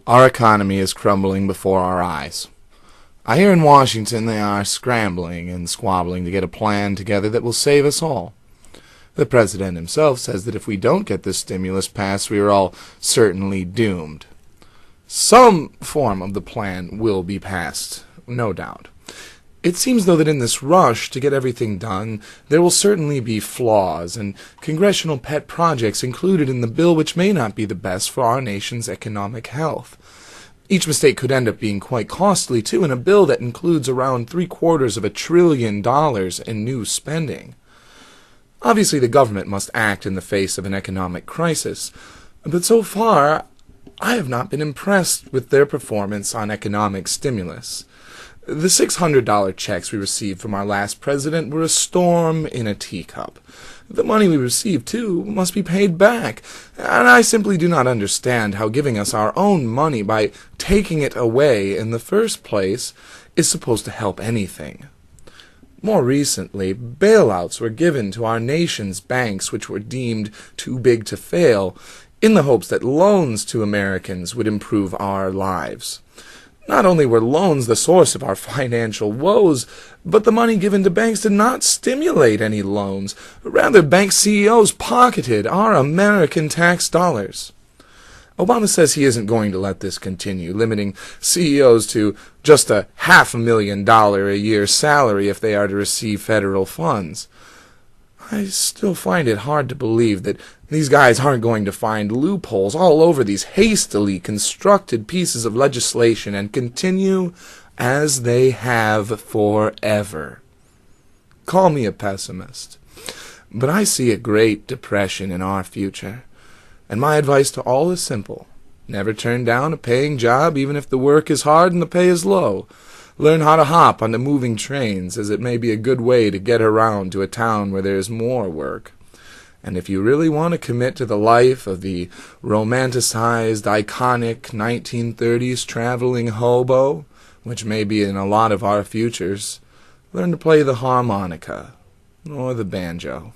Our economy is crumbling before our eyes. I hear in Washington they are scrambling and squabbling to get a plan together that will save us all. The president himself says that if we don't get this stimulus passed, we are all certainly doomed. Some form of the plan will be passed, no doubt. It seems, though, that in this rush to get everything done, there will certainly be flaws and congressional pet projects included in the bill which may not be the best for our nation's economic health. Each mistake could end up being quite costly, too, in a bill that includes around $750 billion in new spending. Obviously, the government must act in the face of an economic crisis, but so far, I have not been impressed with their performance on economic stimulus. The $600 checks we received from our last president were a storm in a teacup. The money we received, too, must be paid back, and I simply do not understand how giving us our own money by taking it away in the first place is supposed to help anything. More recently, bailouts were given to our nation's banks which were deemed too big to fail, in the hopes that loans to Americans would improve our lives. Not only were loans the source of our financial woes, but the money given to banks did not stimulate any loans. Rather, bank CEOs pocketed our American tax dollars. Obama says he isn't going to let this continue, limiting CEOs to just a $500,000 a year salary if they are to receive federal funds. I still find it hard to believe that these guys aren't going to find loopholes all over these hastily constructed pieces of legislation and continue as they have forever. Call me a pessimist, but I see a great depression in our future, and my advice to all is simple. Never turn down a paying job even if the work is hard and the pay is low. Learn how to hop onto moving trains, as it may be a good way to get around to a town where there is more work. And if you really want to commit to the life of the romanticized, iconic 1930s traveling hobo, which may be in a lot of our futures, learn to play the harmonica or the banjo.